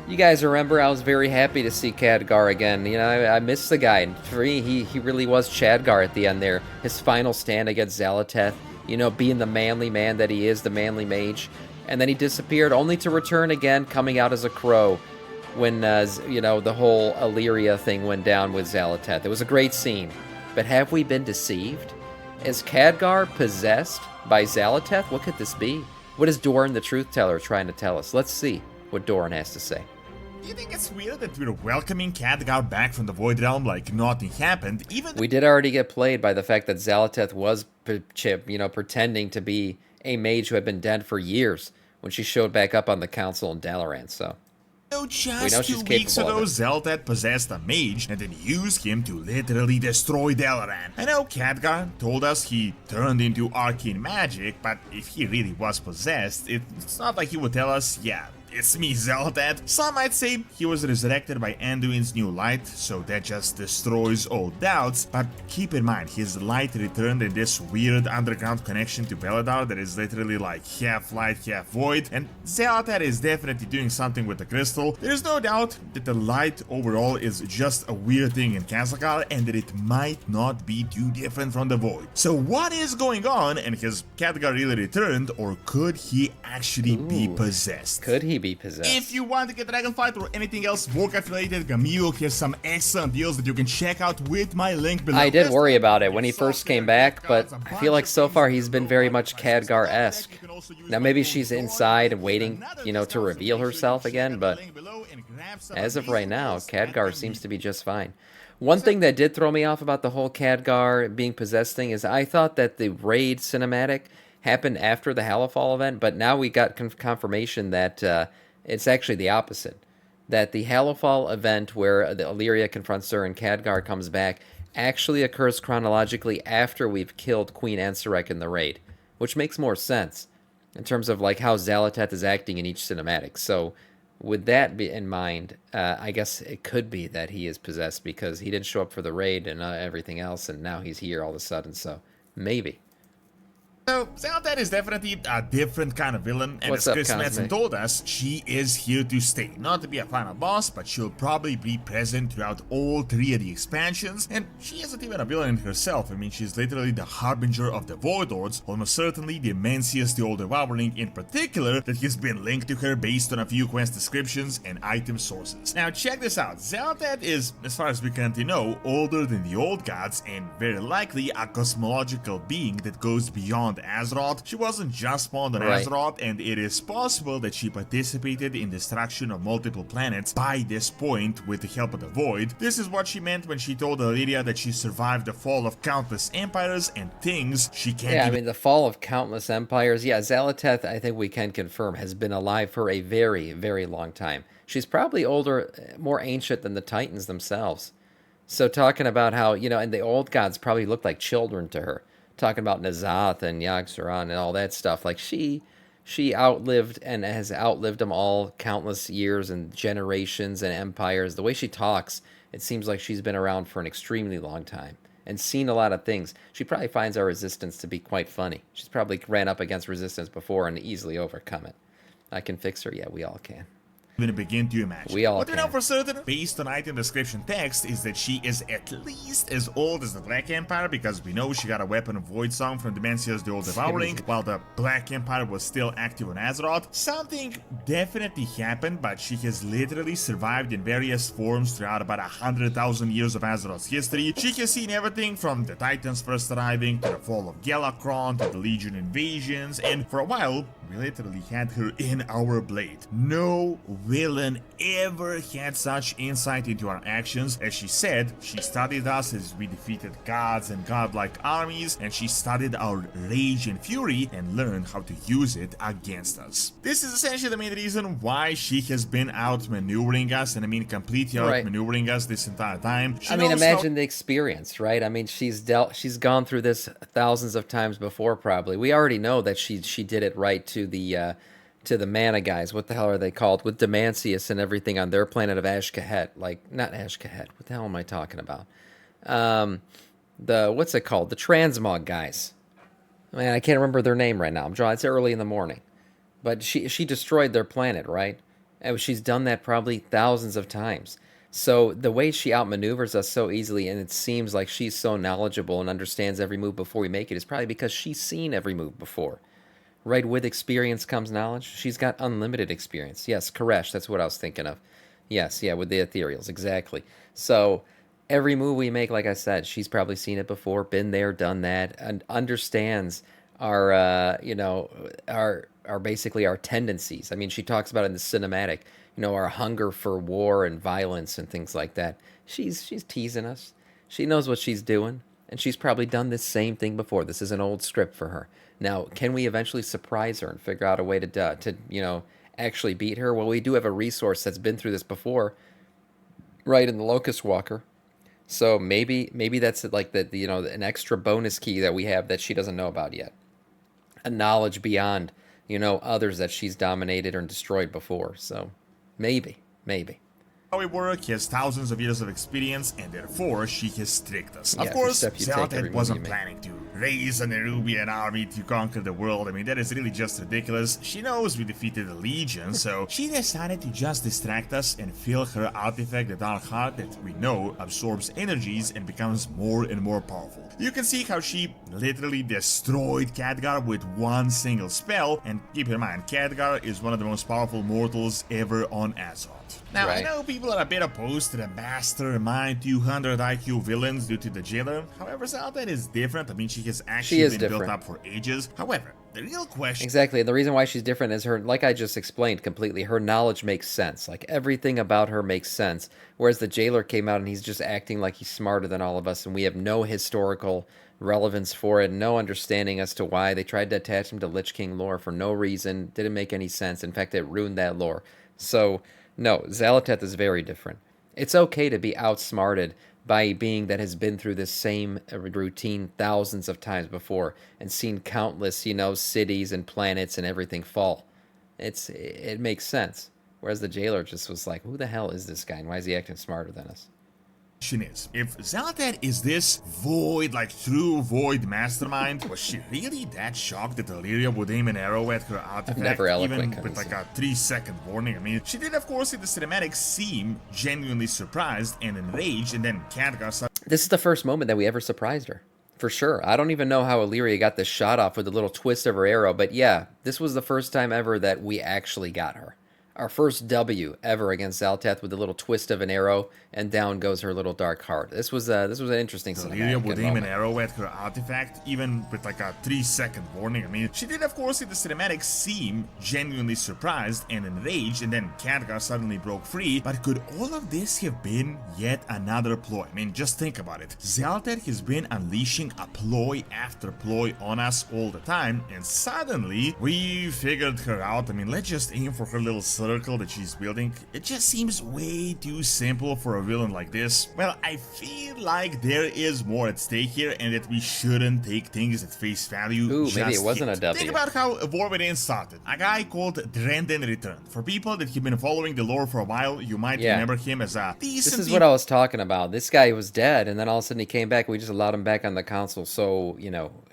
You guys remember I was very happy to see Khadgar again. You know, I miss the guy. And for me, he really was Khadgar at the end there. His final stand against Zalateth, you know, being the manly man that he is, the manly mage. And then he disappeared, only to return again, coming out as a crow when, you know, the whole Illyria thing went down with Zalateth. It was a great scene. But have we been deceived? Is Khadgar possessed by Zalateth? What could this be? What is Doran the Truth Teller trying to tell us? Let's see what Doran has to say. Do you think it's weird that we're welcoming Khadgar back from the Void Realm like nothing happened, even We did already get played by the fact that Zalateth was, you know, pretending to be a mage who had been dead for years when she showed back up on the council in Dalaran, so... though We know just she's 2 weeks capable ago of it. Zeltad possessed a mage and then used him to literally destroy Dalaran. I know Khadgar told us he turned into arcane magic, but if he really was possessed, it's not like he would tell us, yeah, it's me, Zeltad. Some might say he was resurrected by Anduin's new light, so that just destroys all doubts, but keep in mind, his light returned in this weird underground connection to Beledar that is literally like half light, half void, and Zeltad is definitely doing something with the crystal. There's no doubt that the light overall is just a weird thing in Khadgar, and that it might not be too different from the void. So what is going on, and has Khadgar really returned, or could he actually be possessed? Could he be possessed? If you want to get Dragonflight or anything else Warcraft related, Gamil has some excellent deals that you can check out with my link below. I did worry about it when he first came back, but I feel like so far he's been very much Khadgar-esque. Now maybe she's inside and waiting, you know, to reveal herself again, but as of right now, Khadgar seems to be just fine. One thing that did throw me off about the whole Khadgar being possessed thing is I thought that the raid cinematic happened after the HallofFall event, but now we got confirmation that it's actually the opposite. That the HallofFall event where the Illyria confronts her and Khadgar comes back actually occurs chronologically after we've killed Queen Ansorek in the raid, which makes more sense in terms of like how Zalateth is acting in each cinematic. So with that in mind, I guess it could be that he is possessed because he didn't show up for the raid and everything else, and now he's here all of a sudden, so maybe. So, Zeltad is definitely a different kind of villain, and What's as up, Chris Madsen Cosmic? told us, she is here to stay. Not to be a final boss, but she'll probably be present throughout all 3 of the expansions, and she isn't even a villain herself. I mean, she's literally the harbinger of the Void Lords, almost certainly the Mencius the All Devouring in particular, that has been linked to her based on a few quest descriptions and item sources. Now, check this out. Zeltad is, as far as we currently know, older than the Old Gods, and very likely a cosmological being that goes beyond Azeroth. She wasn't just spawned on Right. Azeroth, and it is possible that she participated in destruction of multiple planets by this point with the help of the Void. This is what she meant when she told Illyria that she survived the fall of countless empires and things she can't Yeah, I even mean, the fall of countless empires. Yeah, Zalateth, I think we can confirm, has been alive for a very, very long time. She's probably older, more ancient than the Titans themselves. So talking about how, you know, and the old gods probably looked like children to her. Talking about Nazath and Yogg-Saron and all that stuff. Like, she outlived and has outlived them all countless years and generations and empires. The way she talks, it seems like she's been around for an extremely long time and seen a lot of things. She probably finds our resistance to be quite funny. She's probably ran up against resistance before and easily overcome it. I can fix her? Yeah, we all can. begin to imagine. We all What we know can. for certain, based on item description text, is that she is at least as old as the Black Empire, because we know she got a weapon of Void Song from Dimensia's the Old Devouring, while the Black Empire was still active on Azeroth. Something definitely happened, but she has literally survived in various forms throughout about 100,000 years of Azeroth's history. She has seen everything from the Titans first arriving, to the fall of Galakron, to the Legion invasions, and for a while, we literally had her in our blade. No villain ever had such insight into our actions. As she said, she studied us as we defeated gods and godlike armies, and she studied our rage and fury and learned how to use it against us. This is essentially the main reason why she has been outmaneuvering us, and I mean completely Right. outmaneuvering us this entire time. She I mean, knows how- imagine the experience, right? I mean, she's gone through this thousands of times before, probably. We already know that she did it right to the mana guys. What the hell are they called? With Demancius and everything on their planet of Ashkahet. Like, not Ashkahet. What the hell am I talking about? What's it called? The Transmog guys. Man, I can't remember their name right now. I'm drawing. It's early in the morning. But she destroyed their planet, right? And she's done that probably thousands of times. So the way she outmaneuvers us so easily, and it seems like she's so knowledgeable and understands every move before we make it, is probably because she's seen every move before. Right, with experience comes knowledge. She's got unlimited experience. Yes, Koresh, that's what I was thinking of. Yes, yeah, with the ethereals, exactly. So every move we make, like I said, she's probably seen it before, been there, done that, and understands our, our basically our tendencies. I mean, she talks about it in the cinematic, our hunger for war and violence and things like that. She's teasing us. She knows what she's doing, and she's probably done this same thing before. This is an old script for her. Now, can we eventually surprise her and figure out a way to actually beat her? Well, we do have a resource that's been through this before, right, in the Locust Walker. So maybe that's like an extra bonus key that we have that she doesn't know about yet. A knowledge beyond, others that she's dominated or destroyed before. So maybe. How we work, he has thousands of years of experience, and therefore she has tricked us. Yeah, of course, every step you take, every Zeltet move wasn't you make. planning to raise an Erubian army to conquer the world. I mean, that is really just ridiculous. She knows we defeated the Legion, so she decided to just distract us and fill her artifact, the Dark Heart, that we know absorbs energies and becomes more and more powerful. You can see how she literally destroyed Khadgar with one single spell, and keep in mind, Khadgar is one of the most powerful mortals ever on Azeroth. Now, Right. I know people are a bit opposed to the Mastermind 200 IQ villains due to the Jailer. However, Zeltet is different. I mean, she has actually is been different. built up for ages. However, the real question... Exactly, and the reason why she's different is her, like I just explained completely, her knowledge makes sense. Like, everything about her makes sense. Whereas the Jailer came out and he's just acting like he's smarter than all of us, and we have no historical relevance for it, no understanding as to why. They tried to attach him to Lich King lore for no reason, didn't make any sense. In fact, it ruined that lore. So, no, Xal'atath is very different. It's okay to be outsmarted by a being that has been through this same routine thousands of times before and seen countless, cities and planets and everything fall. It makes sense. Whereas the Jailer just was like, who the hell is this guy and why is he acting smarter than us? Is, if Zeltet is this void, like true void mastermind, was she really that shocked that Illyria would aim an arrow at her artifact, never eloquent even kind with of like a 3-second warning? I mean, she did of course in the cinematic seem genuinely surprised and enraged, and then Khadgar This is the first moment that we ever surprised her. For sure. I don't even know how Illyria got this shot off with a little twist of her arrow, but yeah, this was the first time ever that we actually got her. Our first W ever against Xal'atath with a little twist of an arrow, and down goes her little dark heart. This was an interesting Illyria cinematic would aim an moment. arrow at her artifact, even with like a 3-second warning. I mean, she did of course in the cinematic seem genuinely surprised and enraged, and then Khadgar suddenly broke free. But could all of this have been yet another ploy? I mean, just think about it. Zeltet has been unleashing a ploy after ploy on us all the time, and suddenly we figured her out. I mean, let's just aim for her little circle that she's building. It just seems way too simple for a villain like this. Well, I feel like there is more at stake here, and that we shouldn't take things at face value. Ooh, just maybe it wasn't yet. a W. Think about how War Within started. A guy called Khadgars Return. For people that have been following the lore for a while, you might remember him as a decent... This is what I was talking about. This guy was dead, and then all of a sudden he came back. We just allowed him back on the console, so,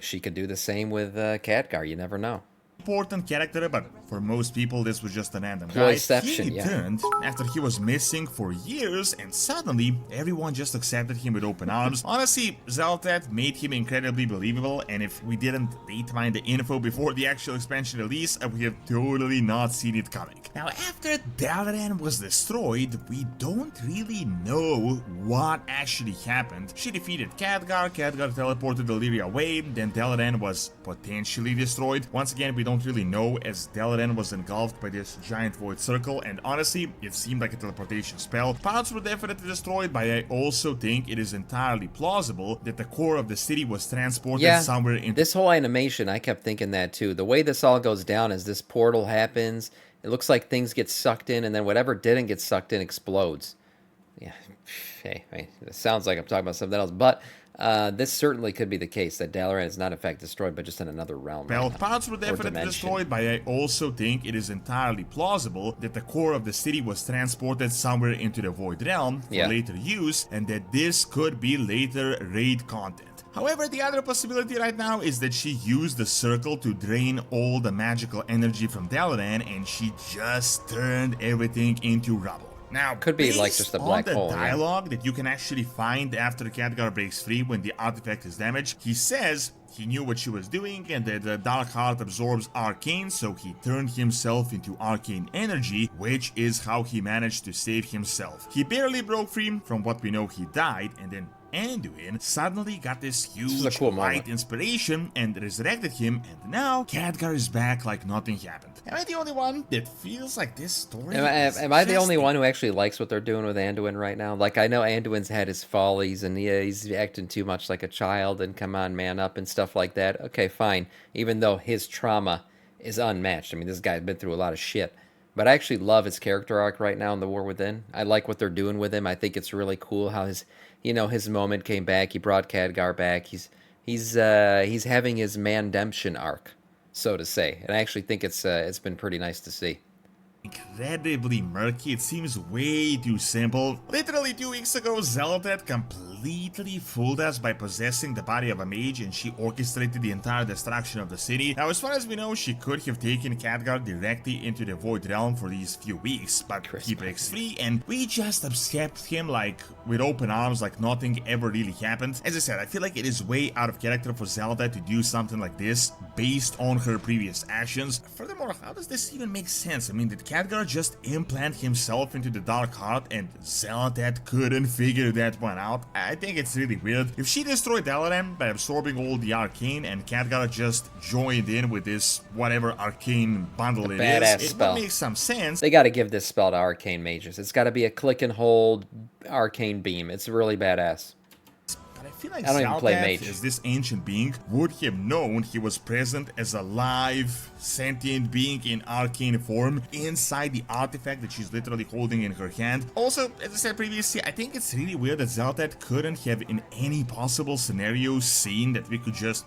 she could do the same with Khadgar. You never know. important character, but for most people this was just a random guy. Ployception, He returned after he was missing for years, and suddenly everyone just accepted him with open arms. Honestly, Zeltet made him incredibly believable, and if we didn't date-mine the info before the actual expansion release, we have totally not seen it coming. Now, after Dalaran was destroyed, we don't really know what actually happened. She defeated Khadgar, Khadgar teleported Illyria away, then Dalaran was potentially destroyed. Once again, we don't really know, as Dalaran was engulfed by this giant void circle, and honestly, it seemed like a teleportation spell. Parts were definitely destroyed, but I also think it is entirely plausible that the core of the city was transported somewhere in... This whole animation, I kept thinking that too. The way this all goes down is this portal happens, it looks like things get sucked in, and then whatever didn't get sucked in explodes. Yeah, hey, it sounds like I'm talking about something else, but this certainly could be the case, that Dalaran is not in fact destroyed, but just in another realm. Well, parts were definitely destroyed, but I also think it is entirely plausible that the core of the city was transported somewhere into the Void Realm for later use, and that this could be later raid content. However, the other possibility right now is that she used the circle to drain all the magical energy from Dalaran, and she just turned everything into rubble. Now, Could be like based just a on black the hole, yeah. dialogue that you can actually find after Khadgar breaks free when the artifact is damaged, he says he knew what she was doing and that the Dark Heart absorbs arcane, so he turned himself into arcane energy, which is how he managed to save himself. He barely broke free. From what we know, he died, and then Anduin suddenly got this huge cool light moment. inspiration and resurrected him, and now Khadgar is back like nothing happened. Am I the only one that feels like this story Am I the only one who actually likes what they're doing with Anduin right now? Like, I know Anduin's had his follies, and yeah, he's acting too much like a child, and come on, man up, and stuff like that. Okay, fine. Even though his trauma is unmatched. I mean, this guy's been through a lot of shit. But I actually love his character arc right now in The War Within. I like what they're doing with him. I think it's really cool how his moment came back. He brought Khadgar back. He's having his mandemption arc, so to say. And I actually think it's been pretty nice to see. Incredibly murky. It seems way too simple. Literally 2 weeks ago, Zelotet completely fooled us by possessing the body of a mage, and she orchestrated the entire destruction of the city. Now, as far as we know, she could have taken Khadgar directly into the Void Realm for these few weeks, but he breaks free, and we just accept him like with open arms, like nothing ever really happened. As I said, I feel like it is way out of character for Zelotet to do something like this based on her previous actions. Furthermore, how does this even make sense? I mean, did Khadgar just implant himself into the Dark Heart and Zelotet couldn't figure that one out? I think it's really weird. If she destroyed Dalaran by absorbing all the arcane and Khadgar just joined in with this whatever arcane bundle it badass is, it spell. would make some sense. They got to give this spell to arcane mages. It's got to be a click and hold arcane beam. It's really badass. But I feel like I don't even play Zaldat, mage. as this ancient being, would have known he was present as a live, sentient being in arcane form inside the artifact that she's literally holding in her hand. Also, as I said previously, I think it's really weird that Zaldat couldn't have in any possible scenario seen that we could just,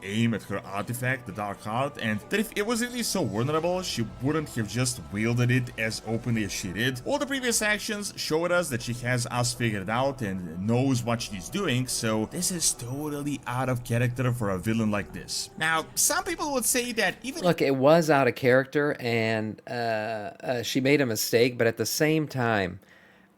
aim at her artifact, the Dark Heart, and that if it was really so vulnerable, she wouldn't have just wielded it as openly as she did. All the previous actions showed us that she has us figured out and knows what she's doing, so this is totally out of character for a villain like this. Now, some people would say that even... Look, it was out of character, and she made a mistake, but at the same time,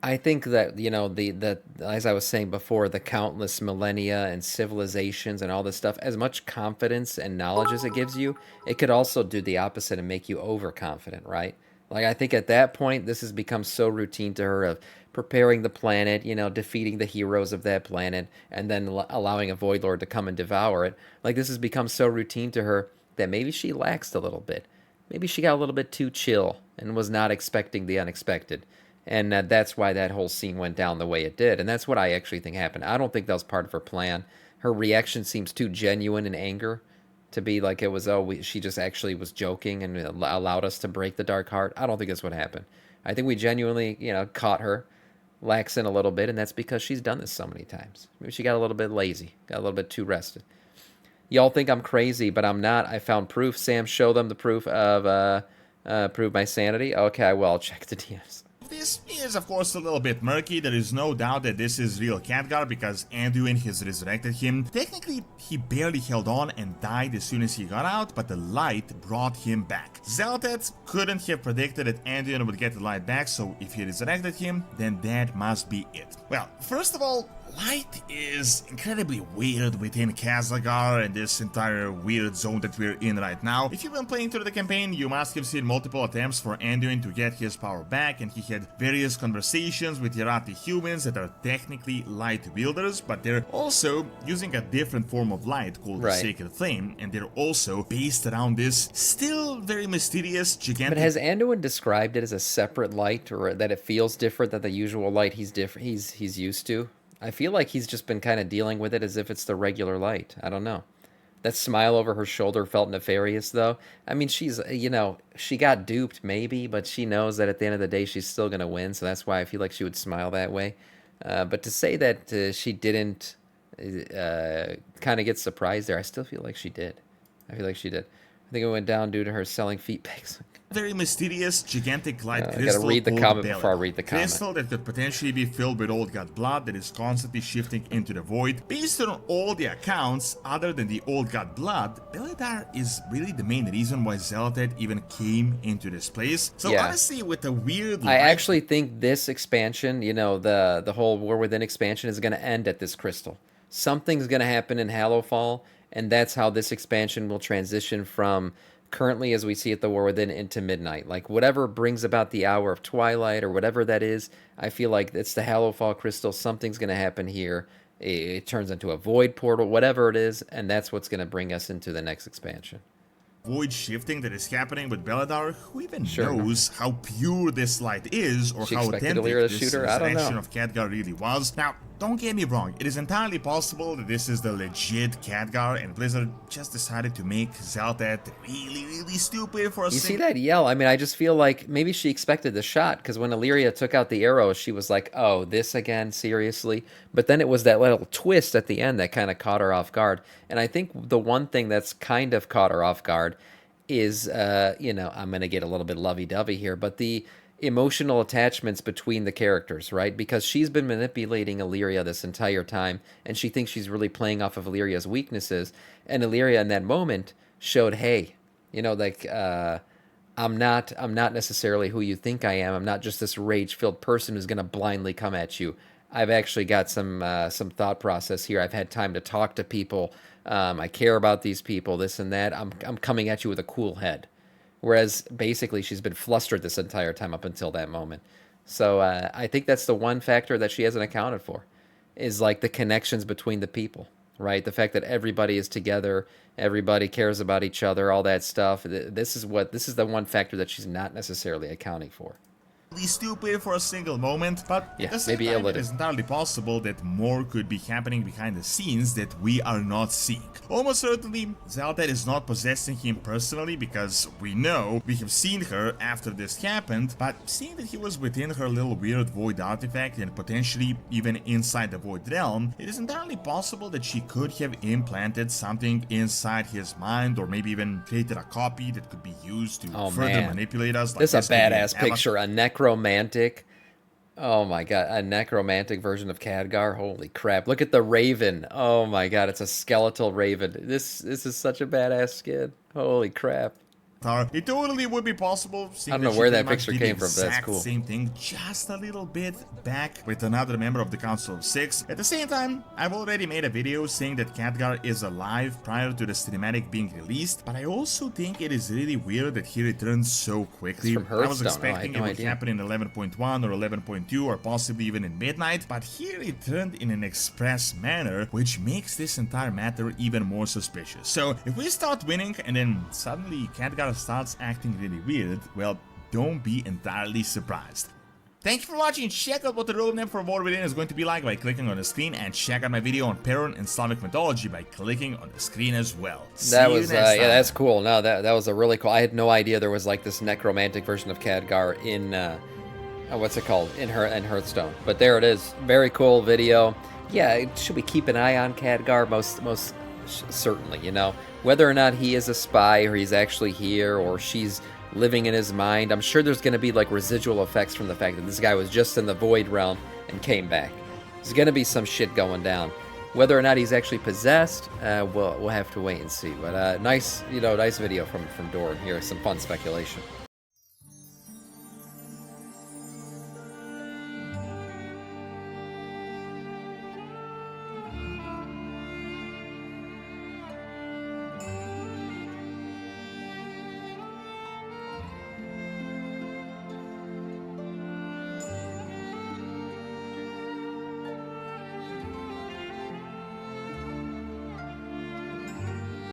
I think that, the as I was saying before, the countless millennia and civilizations and all this stuff, as much confidence and knowledge as it gives you, it could also do the opposite and make you overconfident, right? Like, I think at that point, this has become so routine to her of preparing the planet, defeating the heroes of that planet, and then allowing a Void Lord to come and devour it. Like, this has become so routine to her that maybe she laxed a little bit. Maybe she got a little bit too chill and was not expecting the unexpected. And that's why that whole scene went down the way it did. And that's what I actually think happened. I don't think that was part of her plan. Her reaction seems too genuine in anger to be like it was, she just actually was joking and allowed us to break the Dark Heart. I don't think that's what happened. I think we genuinely, caught her laxing a little bit, and that's because she's done this so many times. Maybe she got a little bit lazy, got a little bit too rested. Y'all think I'm crazy, but I'm not. I found proof. Sam, show them the proof of, prove my sanity. Okay, I will. I'll check the DMs. This is, of course, a little bit murky. There is no doubt that this is real Khadgar because Anduin has resurrected him. Technically, he barely held on and died as soon as he got out, but the light brought him back. Zelotet couldn't have predicted that Anduin would get the light back, so if he resurrected him, then that must be it. Well, first of all, light is incredibly weird within Khadgar and this entire weird zone that we're in right now. If you've been playing through the campaign, you must have seen multiple attempts for Anduin to get his power back, and he had various conversations with Yarati humans that are technically light wielders, but they're also using a different form of light called the Sacred Flame, and they're also based around this still very mysterious, gigantic... But has Anduin described it as a separate light, or that it feels different than the usual light he's used to? I feel like he's just been kind of dealing with it as if it's the regular light. I don't know. That smile over her shoulder felt nefarious, though. I mean, she's, she got duped, maybe, but she knows that at the end of the day, she's still going to win, so that's why I feel like she would smile that way. But to say that she didn't kind of get surprised there, I still feel like she did. I feel like she did. I think it went down due to her selling feet pics. Very mysterious, gigantic light I crystal. gotta read the called comment Belladar. before I read the comment. Crystal that could potentially be filled with old god blood that is constantly shifting into the void. Based on all the accounts, other than the old god blood, Belladar is really the main reason why Zealotad even came into this place. So Yeah. honestly, with the weird I light, actually think this expansion, you know, the whole War Within expansion is going to end at this crystal. Something's going to happen in HallofFall, and that's how this expansion will transition from currently as we see it the War Within into Midnight. Like whatever brings about the hour of twilight or whatever that is, I feel like it's the HallofFall crystal. Something's going to happen here. It turns into a void portal, whatever it is, and that's what's going to bring us into the next expansion. void shifting that is happening with Belladar, who even Sure. knows how pure this light is or She how expected authentic Illyria to this shoot her? I don't resurrection know. of Khadgar really was. Now, don't get me wrong, it is entirely possible that this is the legit Khadgar and Blizzard just decided to make Zealotad really stupid for a You see that yell? I mean, I just feel like maybe she expected the shot, because when Illyria took out the arrow, she was like, oh, this again? Seriously? But then it was that little twist at the end that kind of caught her off guard. And I think the one thing that's kind of caught her off guard is, you know, I'm going to get a little bit lovey-dovey here, but the emotional attachments between the characters, right? Because she's been manipulating Illyria this entire time, and she thinks she's really playing off of Illyria's weaknesses. And Illyria in that moment showed, hey, you know, like, I'm not necessarily who you think I am. I'm not just this rage-filled person who's going to blindly come at you. I've actually got some thought process here. I've had time to talk to people. I care about these people, this and that. I'm coming at you with a cool head. Whereas basically she's been flustered this entire time up until that moment. So I think that's the one factor that she hasn't accounted for, is like the connections between the people, right? The fact that everybody is together, everybody cares about each other, all that stuff. This is the one factor that she's not necessarily accounting for. Stupid for a single moment, but Yeah, at the same maybe a time, it little. is entirely possible that more could be happening behind the scenes that we are not seeing. Almost certainly, Zealotad is not possessing him personally, because we have seen her after this happened, but seeing that he was within her little weird void artifact and potentially even inside the void realm, it is entirely possible that she could have implanted something inside his mind, or maybe even created a copy that could be used to further manipulate us. Like this is a could be badass picture. A necromantic. Oh my god, a necromantic version of Khadgar. Holy crap. Look at the raven. Oh my god, it's a skeletal raven. This is such a badass skin. Holy crap. It totally would be possible. I don't know where that picture came from, but that's cool. Same thing, just a little bit back with another member of the Council of Six. At the same time, I've already made a video saying that Khadgar is alive prior to the cinematic being released, but I also think it is really weird that he returned so quickly. It's from I was Hearthstone. expecting it would happen in 11.1 or 11.2 or possibly even in Midnight, but he returned in an express manner, which makes this entire matter even more suspicious. So if we start winning and then suddenly Khadgar starts acting really weird, well, don't be entirely surprised. Thank you for watching. Check out what the roadmap for War Within is going to be like by clicking on the screen, and check out my video on Perun and Slavic mythology by clicking on the screen as well. That was yeah, that's cool. No, that was a really cool. I had no idea there was like this necromantic version of Khadgar in what's it called, in Hearthstone. But there it is. Very cool video. Yeah, should we keep an eye on Khadgar? Most certainly, you know, whether or not he is a spy or he's actually here or she's living in his mind. I'm sure there's going to be like residual effects from the fact that this guy was just in the void realm and came back. There's going to be some shit going down. Whether or not he's actually possessed, we'll have to wait and see. But nice video from Doran here. Some fun speculation.